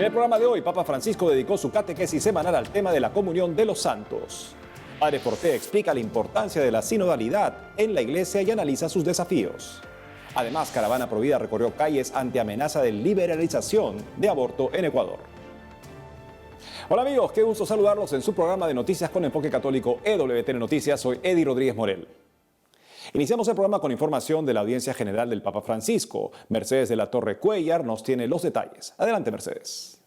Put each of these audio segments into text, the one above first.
En el programa de hoy, Papa Francisco dedicó su catequesis semanal al tema de la comunión de los santos. Padre Fortea explica la importancia de la sinodalidad en la Iglesia y analiza sus desafíos. Además, Caravana Provida recorrió calles ante amenaza de liberalización de aborto en Ecuador. Hola amigos, qué gusto saludarlos en su programa de noticias con enfoque católico EWTN Noticias. Soy Eddie Rodríguez Morel. Iniciamos el programa con información de la audiencia general del Papa Francisco. Mercedes de la Torre Cuellar nos tiene los detalles. Adelante, Mercedes.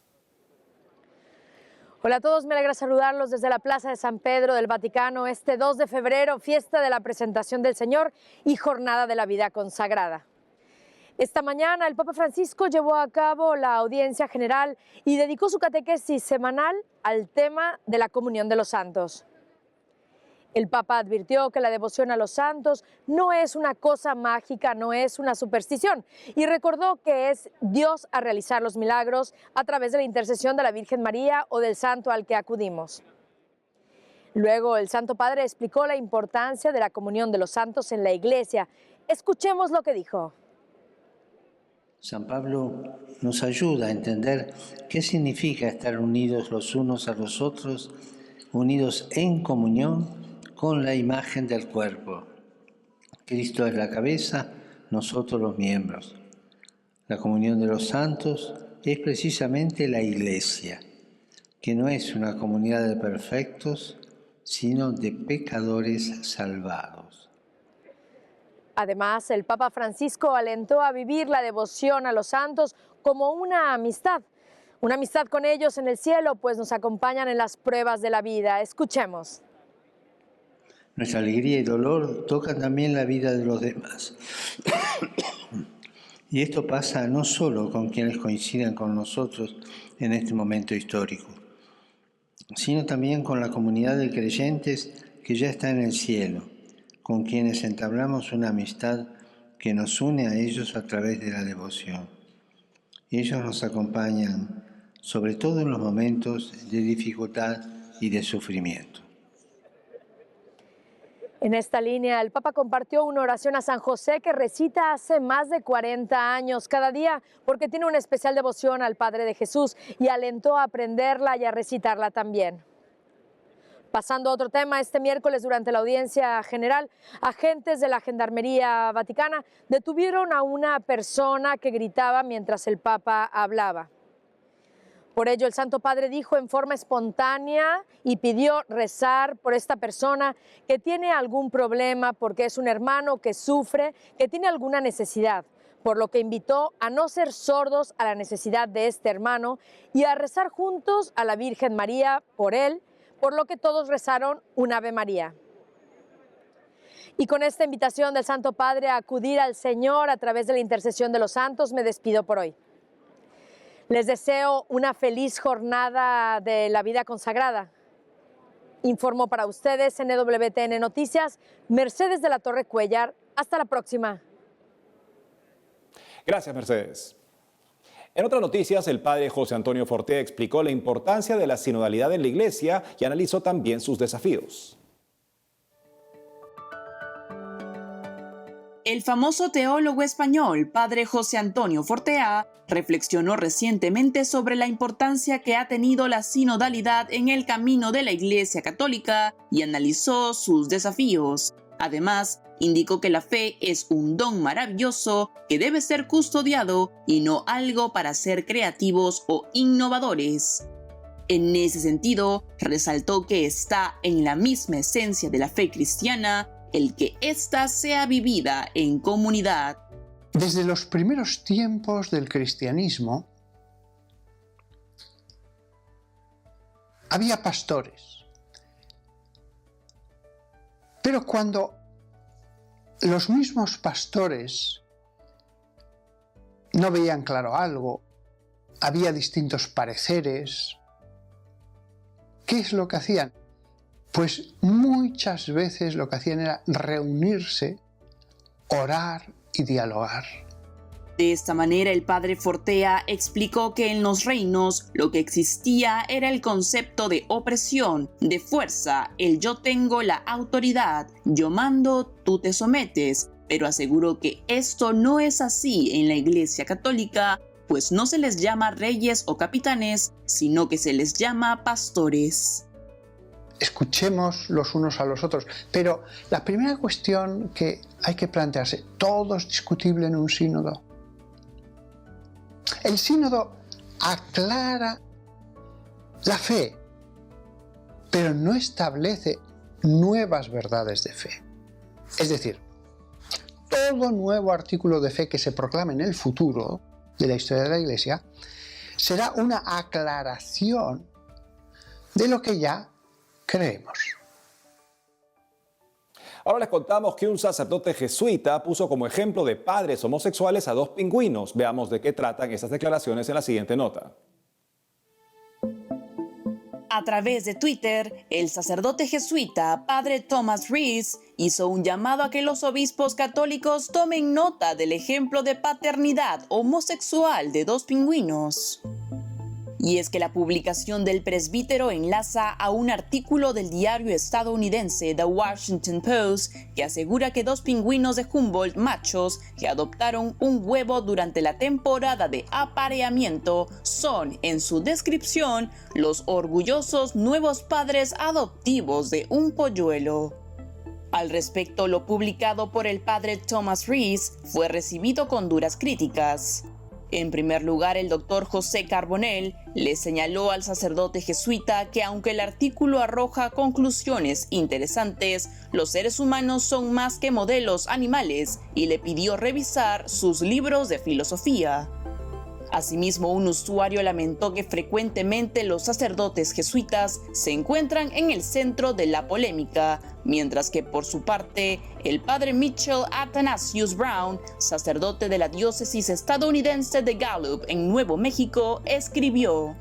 Hola a todos, me alegra saludarlos desde la Plaza de San Pedro del Vaticano. Este 2 de febrero, fiesta de la presentación del Señor y jornada de la vida consagrada. Esta mañana el Papa Francisco llevó a cabo la audiencia general y dedicó su catequesis semanal al tema de la comunión de los santos. El Papa advirtió que la devoción a los santos no es una cosa mágica, no es una superstición, y recordó que es Dios a realizar los milagros a través de la intercesión de la Virgen María o del santo al que acudimos. Luego el Santo Padre explicó la importancia de la comunión de los santos en la Iglesia. Escuchemos lo que dijo. San Pablo nos ayuda a entender qué significa estar unidos los unos a los otros, unidos en comunión con la imagen del cuerpo. Cristo es la cabeza, nosotros los miembros. La comunión de los santos es precisamente la Iglesia, que no es una comunidad de perfectos, sino de pecadores salvados. Además, el Papa Francisco alentó a vivir la devoción a los santos como una amistad con ellos en el cielo, pues nos acompañan en las pruebas de la vida. Escuchemos. Nuestra alegría y dolor tocan también la vida de los demás. Y esto pasa no solo con quienes coinciden con nosotros en este momento histórico, sino también con la comunidad de creyentes que ya está en el cielo, con quienes entablamos una amistad que nos une a ellos a través de la devoción. Ellos nos acompañan, sobre todo en los momentos de dificultad y de sufrimiento. En esta línea, el Papa compartió una oración a San José que recita hace más de 40 años cada día porque tiene una especial devoción al Padre de Jesús y alentó a aprenderla y a recitarla también. Pasando a otro tema, este miércoles durante la audiencia general, agentes de la Gendarmería Vaticana detuvieron a una persona que gritaba mientras el Papa hablaba. Por ello, el Santo Padre dijo en forma espontánea y pidió rezar por esta persona que tiene algún problema, porque es un hermano que sufre, que tiene alguna necesidad, por lo que invitó a no ser sordos a la necesidad de este hermano y a rezar juntos a la Virgen María por él, por lo que todos rezaron un Ave María. Y con esta invitación del Santo Padre a acudir al Señor a través de la intercesión de los santos, me despido por hoy. Les deseo una feliz jornada de la vida consagrada. Informo para ustedes en EWTN Noticias, Mercedes de la Torre Cuellar. Hasta la próxima. Gracias, Mercedes. En otras noticias, el padre José Antonio Fortea explicó la importancia de la sinodalidad en la Iglesia y analizó también sus desafíos. El famoso teólogo español, padre José Antonio Fortea, reflexionó recientemente sobre la importancia que ha tenido la sinodalidad en el camino de la Iglesia Católica y analizó sus desafíos. Además, indicó que la fe es un don maravilloso que debe ser custodiado y no algo para ser creativos o innovadores. En ese sentido, resaltó que está en la misma esencia de la fe cristiana el que ésta sea vivida en comunidad. Desde los primeros tiempos del cristianismo había pastores, pero cuando los mismos pastores no veían claro algo, había distintos pareceres, ¿qué es lo que hacían? Pues muchas veces lo que hacían era reunirse, orar y dialogar. De esta manera, el padre Fortea explicó que en los reinos lo que existía era el concepto de opresión, de fuerza, el yo tengo la autoridad, yo mando, tú te sometes, pero aseguró que esto no es así en la Iglesia Católica, pues no se les llama reyes o capitanes, sino que se les llama pastores. Escuchemos los unos a los otros. Pero la primera cuestión que hay que plantearse, todo es discutible en un sínodo. El sínodo aclara la fe, pero no establece nuevas verdades de fe. Es decir, todo nuevo artículo de fe que se proclame en el futuro de la historia de la Iglesia será una aclaración de lo que ya creemos. Ahora les contamos que un sacerdote jesuita puso como ejemplo de padres homosexuales a 2 pingüinos. Veamos de qué tratan esas declaraciones en la siguiente nota. A través de Twitter, el sacerdote jesuita, padre Thomas Rees, hizo un llamado a que los obispos católicos tomen nota del ejemplo de paternidad homosexual de 2 pingüinos. Y es que la publicación del presbítero enlaza a un artículo del diario estadounidense The Washington Post que asegura que 2 pingüinos de Humboldt machos que adoptaron un huevo durante la temporada de apareamiento son, en su descripción, los orgullosos nuevos padres adoptivos de un polluelo. Al respecto, lo publicado por el padre Thomas Rees fue recibido con duras críticas. En primer lugar, el doctor José Carbonell le señaló al sacerdote jesuita que aunque el artículo arroja conclusiones interesantes, los seres humanos son más que modelos animales y le pidió revisar sus libros de filosofía. Asimismo, un usuario lamentó que frecuentemente los sacerdotes jesuitas se encuentran en el centro de la polémica, mientras que por su parte, el padre Mitchell Athanasius Brown, sacerdote de la diócesis estadounidense de Gallup en Nuevo México, escribió: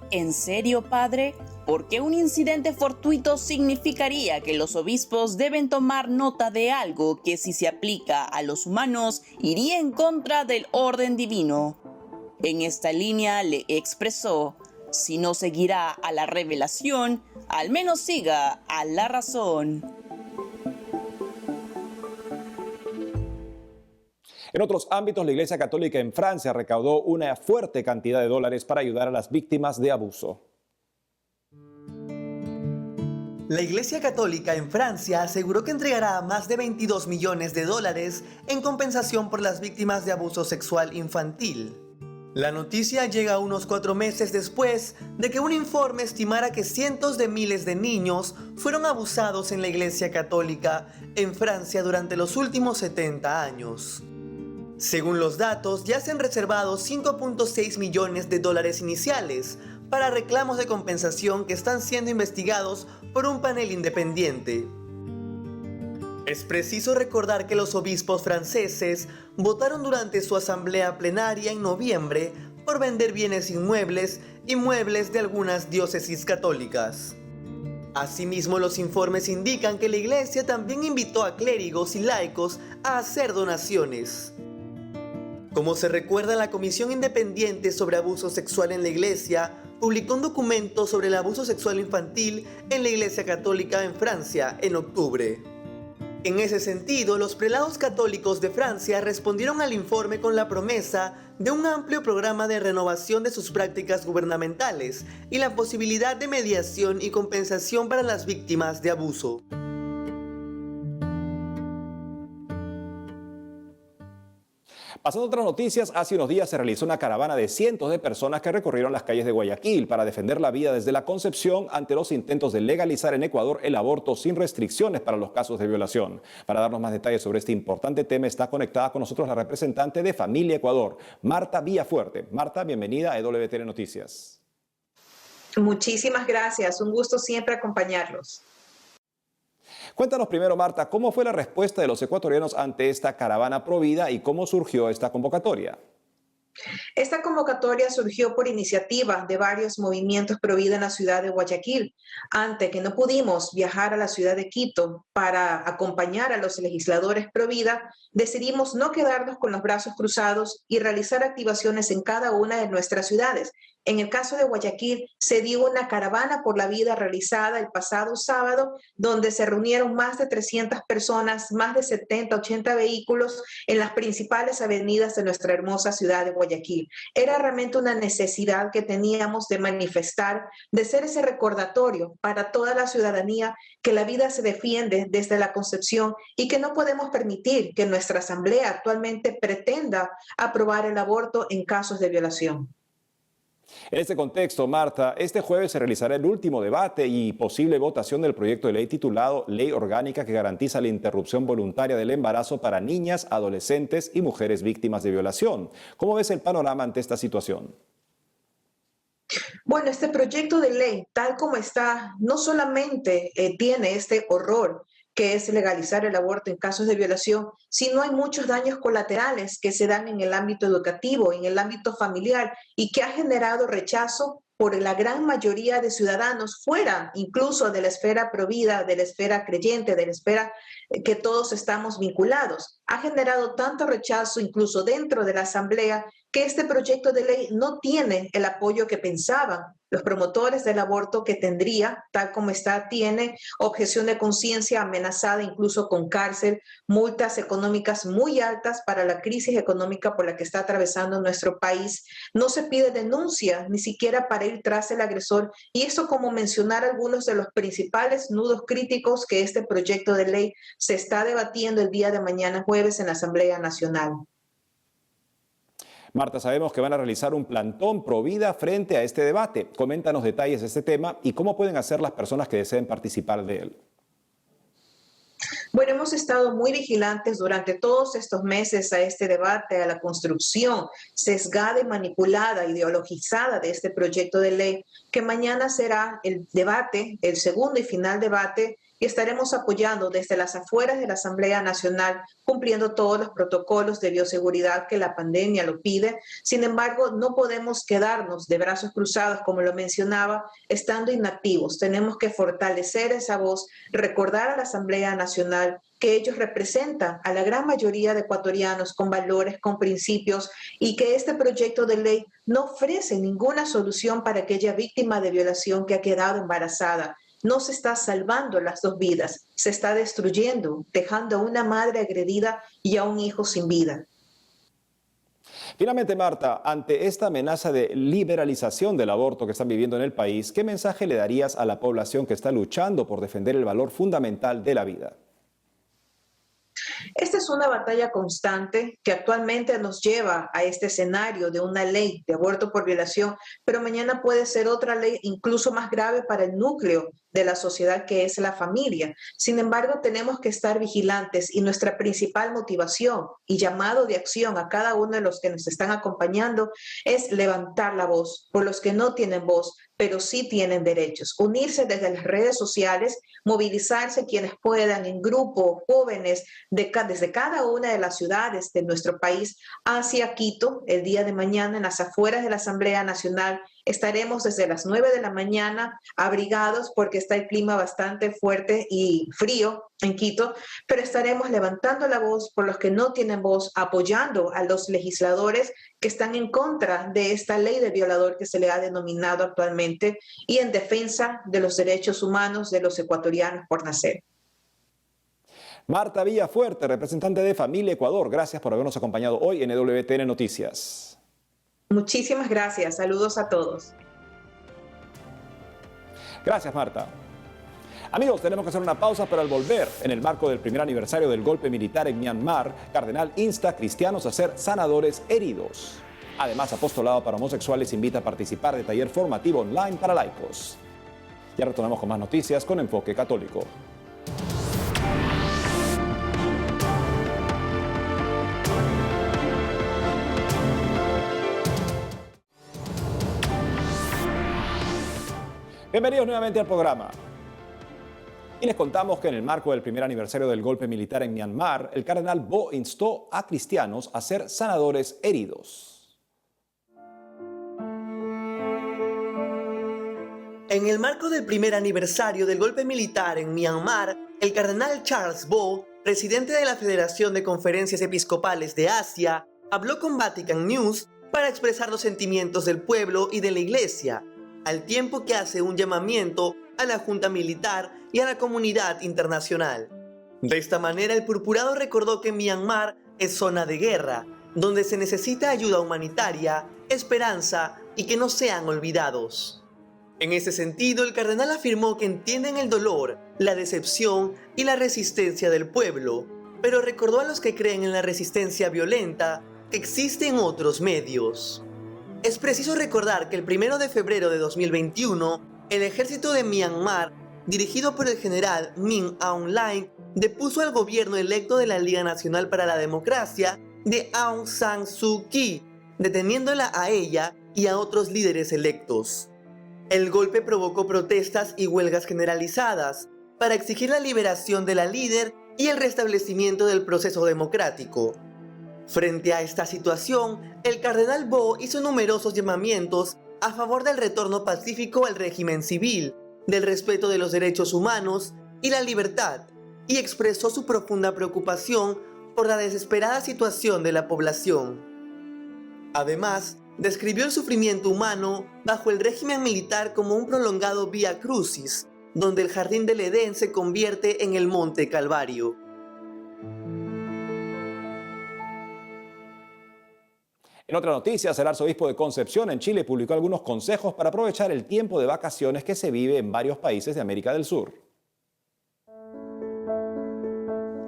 ¿En serio, padre? ¿Por qué un incidente fortuito significaría que los obispos deben tomar nota de algo que, si se aplica a los humanos, iría en contra del orden divino? En esta línea le expresó: si no seguirá a la revelación, al menos siga a la razón. En otros ámbitos, la Iglesia Católica en Francia recaudó una fuerte cantidad de dólares para ayudar a las víctimas de abuso. La Iglesia Católica en Francia aseguró que entregará más de 22 millones de dólares en compensación por las víctimas de abuso sexual infantil. La noticia llega unos 4 meses después de que un informe estimara que cientos de miles de niños fueron abusados en la Iglesia Católica en Francia durante los últimos 70 años. Según los datos, ya se han reservado 5.6 millones de dólares iniciales para reclamos de compensación que están siendo investigados por un panel independiente. Es preciso recordar que los obispos franceses votaron durante su asamblea plenaria en noviembre por vender bienes inmuebles y muebles de algunas diócesis católicas. Asimismo, los informes indican que la Iglesia también invitó a clérigos y laicos a hacer donaciones. Como se recuerda, la Comisión Independiente sobre Abuso Sexual en la Iglesia publicó un documento sobre el abuso sexual infantil en la Iglesia Católica en Francia en octubre. En ese sentido, los prelados católicos de Francia respondieron al informe con la promesa de un amplio programa de renovación de sus prácticas gubernamentales y la posibilidad de mediación y compensación para las víctimas de abuso. Pasando a otras noticias, hace unos días se realizó una caravana de cientos de personas que recorrieron las calles de Guayaquil para defender la vida desde la concepción ante los intentos de legalizar en Ecuador el aborto sin restricciones para los casos de violación. Para darnos más detalles sobre este importante tema está conectada con nosotros la representante de Familia Ecuador, Marta Villafuerte. Marta, bienvenida a EWTN Noticias. Muchísimas gracias, un gusto siempre acompañarlos. Cuéntanos primero, Marta, ¿cómo fue la respuesta de los ecuatorianos ante esta caravana Provida y cómo surgió esta convocatoria? Esta convocatoria surgió por iniciativa de varios movimientos Provida en la ciudad de Guayaquil. Ante que no pudimos viajar a la ciudad de Quito para acompañar a los legisladores Provida, decidimos no quedarnos con los brazos cruzados y realizar activaciones en cada una de nuestras ciudades, En el caso de Guayaquil, se dio una caravana por la vida realizada el pasado sábado, donde se reunieron más de 300 personas, más de 70, 80 vehículos en las principales avenidas de nuestra hermosa ciudad de Guayaquil. Era realmente una necesidad que teníamos de manifestar, de ser ese recordatorio para toda la ciudadanía que la vida se defiende desde la concepción y que no podemos permitir que nuestra asamblea actualmente pretenda aprobar el aborto en casos de violación. En este contexto, Marta, este jueves se realizará el último debate y posible votación del proyecto de ley titulado Ley Orgánica que garantiza la interrupción voluntaria del embarazo para niñas, adolescentes y mujeres víctimas de violación. ¿Cómo ves el panorama ante esta situación? Bueno, este proyecto de ley, tal como está, no solamente tiene este horror que es legalizar el aborto en casos de violación, sino hay muchos daños colaterales que se dan en el ámbito educativo, en el ámbito familiar y que ha generado rechazo por la gran mayoría de ciudadanos fuera incluso de la esfera provida, de la esfera creyente, de la esfera que todos estamos vinculados. Ha generado tanto rechazo incluso dentro de la Asamblea que este proyecto de ley no tiene el apoyo que pensaban los promotores del aborto que tendría, tal como está, tiene objeción de conciencia amenazada incluso con cárcel, multas económicas muy altas para la crisis económica por la que está atravesando nuestro país. No se pide denuncia ni siquiera para ir tras el agresor y eso como mencionar algunos de los principales nudos críticos que este proyecto de ley se está debatiendo el día de mañana jueves en la Asamblea Nacional. Marta, sabemos que van a realizar un plantón pro vida frente a este debate. Coméntanos detalles de este tema y cómo pueden hacer las personas que deseen participar de él. Bueno, hemos estado muy vigilantes durante todos estos meses a este debate, a la construcción sesgada y manipulada, ideologizada de este proyecto de ley, que mañana será el debate, el segundo y final debate, y estaremos apoyando desde las afueras de la Asamblea Nacional, cumpliendo todos los protocolos de bioseguridad que la pandemia lo pide. Sin embargo, no podemos quedarnos de brazos cruzados, como lo mencionaba, estando inactivos. Tenemos que fortalecer esa voz, recordar a la Asamblea Nacional que ellos representan a la gran mayoría de ecuatorianos con valores, con principios, y que este proyecto de ley no ofrece ninguna solución para aquella víctima de violación que ha quedado embarazada. No se está salvando las dos vidas, se está destruyendo, dejando a una madre agredida y a un hijo sin vida. Finalmente, Marta, ante esta amenaza de liberalización del aborto que están viviendo en el país, ¿qué mensaje le darías a la población que está luchando por defender el valor fundamental de la vida? Esta es una batalla constante que actualmente nos lleva a este escenario de una ley de aborto por violación, pero mañana puede ser otra ley incluso más grave para el núcleo de la sociedad que es la familia. Sin embargo, tenemos que estar vigilantes y nuestra principal motivación y llamado de acción a cada uno de los que nos están acompañando es levantar la voz por los que no tienen voz, pero sí tienen derechos. Unirse desde las redes sociales, movilizarse quienes puedan en grupo, jóvenes, desde cada una de las ciudades de nuestro país hacia Quito el día de mañana en las afueras de la Asamblea Nacional. Estaremos desde las 9 de la mañana abrigados porque está el clima bastante fuerte y frío en Quito, pero estaremos levantando la voz por los que no tienen voz, apoyando a los legisladores que están en contra de esta ley de violador que se le ha denominado actualmente y en defensa de los derechos humanos de los ecuatorianos por nacer. Marta Villafuerte, representante de Familia Ecuador, gracias por habernos acompañado hoy en EWTN Noticias. Muchísimas gracias. Saludos a todos. Gracias, Marta. Amigos, tenemos que hacer una pausa, pero al volver, en el marco del primer aniversario del golpe militar en Myanmar, Cardenal insta a cristianos a ser sanadores heridos. Además, Apostolado para Homosexuales invita a participar de taller formativo online para laicos. Ya retornamos con más noticias con enfoque católico. Bienvenidos nuevamente al programa. Y les contamos que en el marco del primer aniversario del golpe militar en Myanmar, el cardenal Bo instó a cristianos a ser sanadores heridos. En el marco del primer aniversario del golpe militar en Myanmar, el cardenal Charles Bo, presidente de la Federación de Conferencias Episcopales de Asia, habló con Vatican News para expresar los sentimientos del pueblo y de la iglesia, al tiempo que hace un llamamiento a la junta militar y a la comunidad internacional. De esta manera, el purpurado recordó que Myanmar es zona de guerra, donde se necesita ayuda humanitaria, esperanza y que no sean olvidados. En ese sentido, el cardenal afirmó que entienden el dolor, la decepción y la resistencia del pueblo, pero recordó a los que creen en la resistencia violenta que existen otros medios. Es preciso recordar que el 1 de febrero de 2021, el ejército de Myanmar, dirigido por el general Min Aung Hlaing, depuso al gobierno electo de la Liga Nacional para la Democracia de Aung San Suu Kyi, deteniéndola a ella y a otros líderes electos. El golpe provocó protestas y huelgas generalizadas para exigir la liberación de la líder y el restablecimiento del proceso democrático. Frente a esta situación, el cardenal Bo hizo numerosos llamamientos a favor del retorno pacífico al régimen civil, del respeto de los derechos humanos y la libertad, y expresó su profunda preocupación por la desesperada situación de la población. Además, describió el sufrimiento humano bajo el régimen militar como un prolongado vía crucis, donde el jardín del Edén se convierte en el monte Calvario. En otras noticias, el arzobispo de Concepción en Chile publicó algunos consejos para aprovechar el tiempo de vacaciones que se vive en varios países de América del Sur.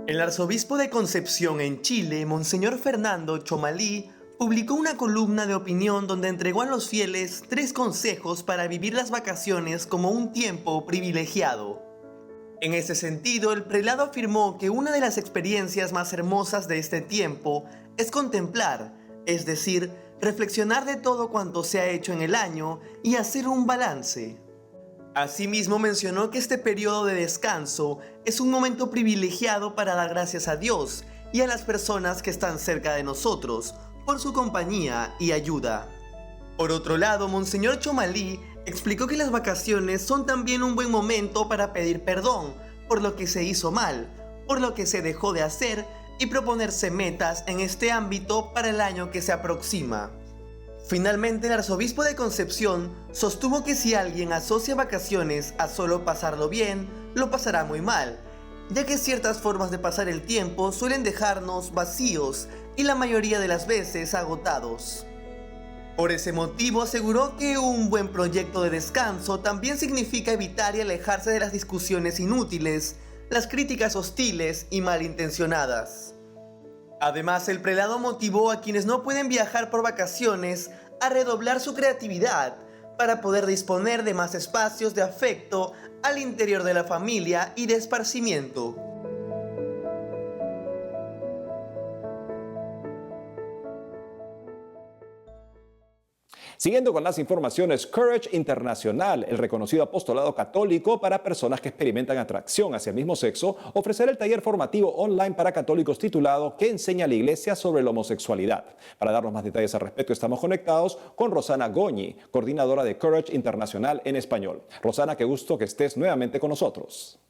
El arzobispo de Concepción en Chile, Monseñor Fernando Chomalí, publicó una columna de opinión donde entregó a los fieles 3 consejos para vivir las vacaciones como un tiempo privilegiado. En ese sentido, el prelado afirmó que una de las experiencias más hermosas de este tiempo es contemplar, es decir, reflexionar de todo cuanto se ha hecho en el año y hacer un balance. Asimismo, mencionó que este periodo de descanso es un momento privilegiado para dar gracias a Dios y a las personas que están cerca de nosotros por su compañía y ayuda. Por otro lado, Monseñor Chomalí explicó que las vacaciones son también un buen momento para pedir perdón por lo que se hizo mal, por lo que se dejó de hacer y proponerse metas en este ámbito para el año que se aproxima. Finalmente, el arzobispo de Concepción sostuvo que si alguien asocia vacaciones a solo pasarlo bien, lo pasará muy mal, ya que ciertas formas de pasar el tiempo suelen dejarnos vacíos y la mayoría de las veces agotados. Por ese motivo, aseguró que un buen proyecto de descanso también significa evitar y alejarse de las discusiones inútiles, las críticas hostiles y malintencionadas. Además, el prelado motivó a quienes no pueden viajar por vacaciones a redoblar su creatividad para poder disponer de más espacios de afecto al interior de la familia y de esparcimiento. Siguiendo con las informaciones, Courage Internacional, el reconocido apostolado católico para personas que experimentan atracción hacia el mismo sexo, ofrecerá el taller formativo online para católicos titulado ¿Qué enseña la Iglesia sobre la homosexualidad? Para darnos más detalles al respecto, estamos conectados con Rosana Goñi, coordinadora de Courage Internacional en español. Rosana, qué gusto que estés nuevamente con nosotros.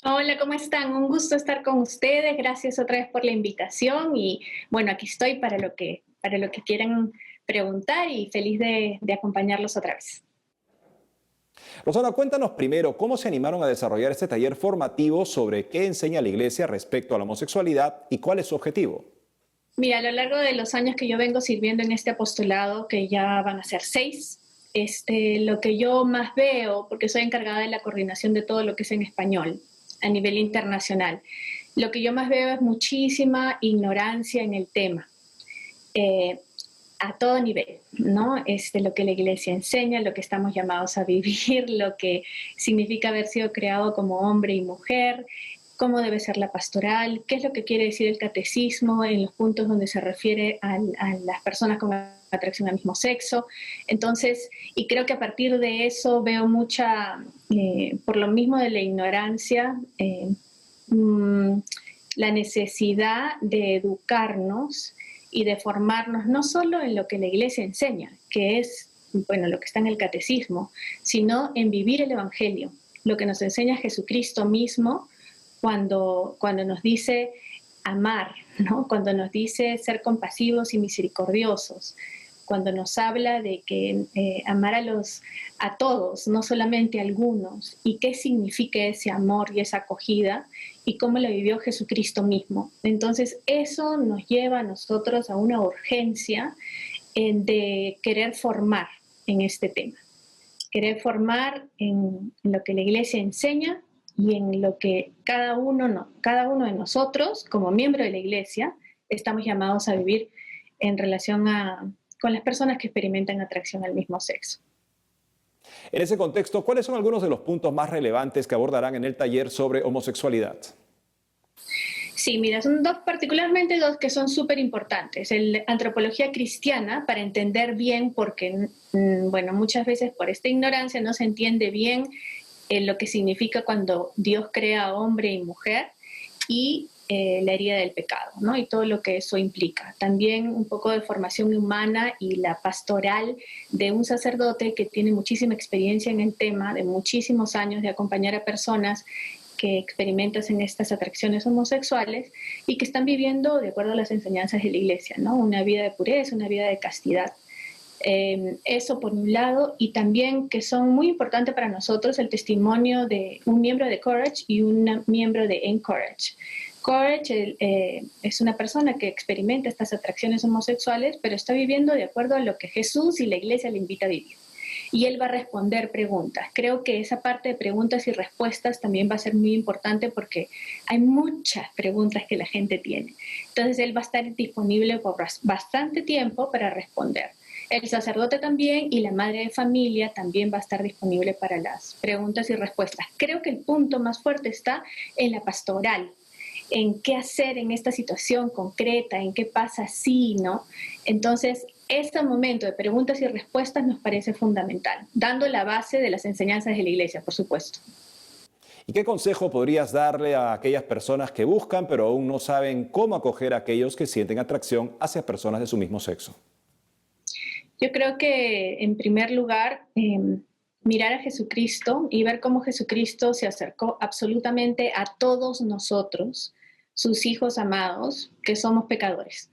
Hola, ¿cómo están? Un gusto estar con ustedes. Gracias otra vez por la invitación y bueno, aquí estoy para lo que quieran preguntar y feliz de acompañarlos otra vez. Rosana, cuéntanos primero cómo se animaron a desarrollar este taller formativo sobre qué enseña la Iglesia respecto a la homosexualidad y cuál es su objetivo. Mira, a lo largo de los años que yo vengo sirviendo en este apostolado, que ya van a ser 6, lo que yo más veo, porque soy encargada de la coordinación de todo lo que es en español a nivel internacional, lo que yo más veo es muchísima ignorancia en el tema. A todo nivel, ¿no? Lo que la Iglesia enseña, lo que estamos llamados a vivir, lo que significa haber sido creado como hombre y mujer, cómo debe ser la pastoral, qué es lo que quiere decir el catecismo en los puntos donde se refiere a las personas con atracción al mismo sexo. Entonces, y creo que a partir de eso veo mucha, por lo mismo de la ignorancia, la necesidad de educarnos y de formarnos no solo en lo que la Iglesia enseña, que es, bueno, lo que está en el catecismo, sino en vivir el Evangelio, lo que nos enseña Jesucristo mismo cuando nos dice amar, ¿no? Cuando nos dice ser compasivos y misericordiosos, cuando nos habla de que amar a todos, no solamente a algunos, y qué significa ese amor y esa acogida, y cómo lo vivió Jesucristo mismo. Entonces, eso nos lleva a nosotros a una urgencia de querer formar en este tema. Querer formar en lo que la Iglesia enseña y en lo que cada uno de nosotros, como miembro de la Iglesia, estamos llamados a vivir en relación con las personas que experimentan atracción al mismo sexo. En ese contexto, ¿cuáles son algunos de los puntos más relevantes que abordarán en el taller sobre homosexualidad? Sí, mira, son particularmente dos que son súper importantes. La antropología cristiana, para entender bien, porque bueno, muchas veces por esta ignorancia no se entiende bien lo que significa cuando Dios crea a hombre y mujer, y la herida del pecado, ¿no? Y todo lo que eso implica. También un poco de formación humana y la pastoral de un sacerdote que tiene muchísima experiencia en el tema, de muchísimos años de acompañar a personas que experimentan en estas atracciones homosexuales y que están viviendo de acuerdo a las enseñanzas de la Iglesia, ¿no? Una vida de pureza, una vida de castidad. Eso por un lado, y también que son muy importantes para nosotros el testimonio de un miembro de Courage y un miembro de Encourage. Courage es una persona que experimenta estas atracciones homosexuales, pero está viviendo de acuerdo a lo que Jesús y la Iglesia le invita a vivir. Y él va a responder preguntas. Creo que esa parte de preguntas y respuestas también va a ser muy importante porque hay muchas preguntas que la gente tiene. Entonces él va a estar disponible por bastante tiempo para responder. El sacerdote también y la madre de familia también va a estar disponible para las preguntas y respuestas. Creo que el punto más fuerte está en la pastoral, en qué hacer en esta situación concreta, en qué pasa si, ¿no? Entonces, este momento de preguntas y respuestas nos parece fundamental, dando la base de las enseñanzas de la Iglesia, por supuesto. ¿Y qué consejo podrías darle a aquellas personas que buscan pero aún no saben cómo acoger a aquellos que sienten atracción hacia personas de su mismo sexo? Yo creo que, en primer lugar, mirar a Jesucristo y ver cómo Jesucristo se acercó absolutamente a todos nosotros, sus hijos amados, que somos pecadores.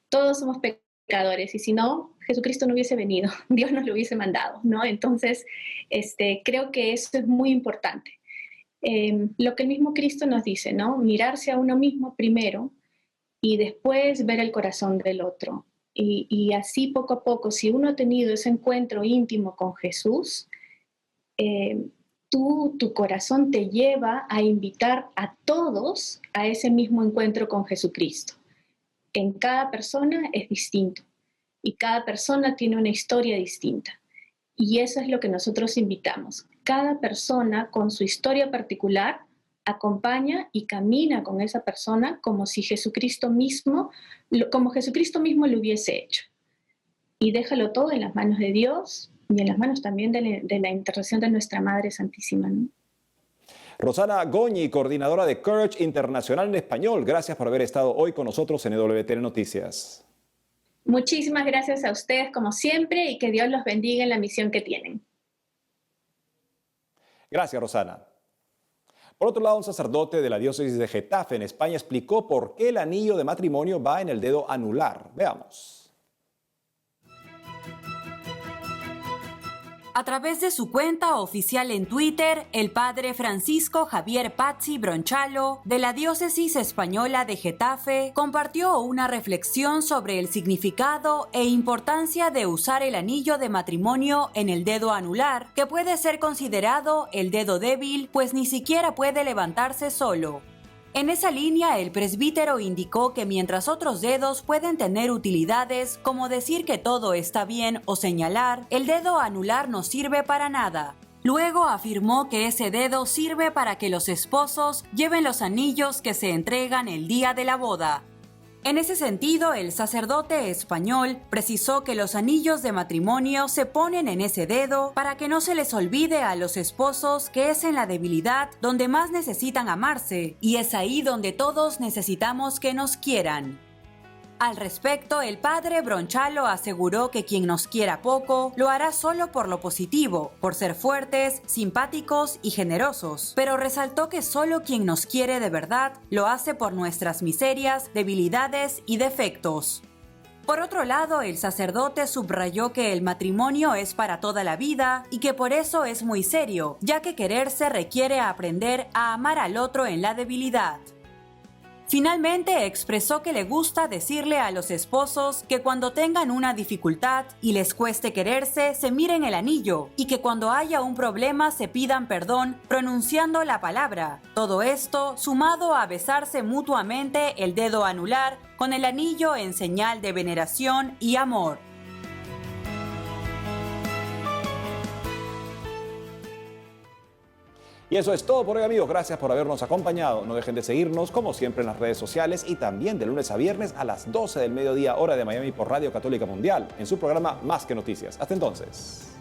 Todos somos pecadores, y si no, Jesucristo no hubiese venido, Dios nos lo hubiese mandado, ¿no? Entonces, creo que eso es muy importante. Lo que el mismo Cristo nos dice, ¿no? Mirarse a uno mismo primero y después ver el corazón del otro. Y así poco a poco, si uno ha tenido ese encuentro íntimo con Jesús, tu corazón te lleva a invitar a todos a ese mismo encuentro con Jesucristo. En cada persona es distinto y cada persona tiene una historia distinta. Y eso es lo que nosotros invitamos. Cada persona con su historia particular acompaña y camina con esa persona como si Jesucristo mismo lo hubiese hecho. Y déjalo todo en las manos de Dios y en las manos también de la intercesión de nuestra Madre Santísima, ¿no? Rosana Goñi, coordinadora de Courage Internacional en Español, gracias por haber estado hoy con nosotros en EWTN Noticias. Muchísimas gracias a ustedes como siempre y que Dios los bendiga en la misión que tienen. Gracias, Rosana. Por otro lado, un sacerdote de la diócesis de Getafe en España explicó por qué el anillo de matrimonio va en el dedo anular. Veamos. A través de su cuenta oficial en Twitter, el padre Francisco Javier Pazzi Bronchalo, de la diócesis española de Getafe, compartió una reflexión sobre el significado e importancia de usar el anillo de matrimonio en el dedo anular, que puede ser considerado el dedo débil, pues ni siquiera puede levantarse solo. En esa línea, el presbítero indicó que mientras otros dedos pueden tener utilidades como decir que todo está bien o señalar, el dedo anular no sirve para nada. Luego afirmó que ese dedo sirve para que los esposos lleven los anillos que se entregan el día de la boda. En ese sentido, el sacerdote español precisó que los anillos de matrimonio se ponen en ese dedo para que no se les olvide a los esposos que es en la debilidad donde más necesitan amarse, y es ahí donde todos necesitamos que nos quieran. Al respecto, el padre Bronchalo aseguró que quien nos quiera poco lo hará solo por lo positivo, por ser fuertes, simpáticos y generosos, pero resaltó que solo quien nos quiere de verdad lo hace por nuestras miserias, debilidades y defectos. Por otro lado, el sacerdote subrayó que el matrimonio es para toda la vida y que por eso es muy serio, ya que quererse requiere aprender a amar al otro en la debilidad. Finalmente expresó que le gusta decirle a los esposos que cuando tengan una dificultad y les cueste quererse, se miren el anillo y que cuando haya un problema se pidan perdón pronunciando la palabra. Todo esto sumado a besarse mutuamente el dedo anular con el anillo en señal de veneración y amor. Y eso es todo por hoy, amigos. Gracias por habernos acompañado. No dejen de seguirnos, como siempre, en las redes sociales y también de lunes a viernes a las 12 del mediodía, hora de Miami, por Radio Católica Mundial, en su programa Más que Noticias. Hasta entonces.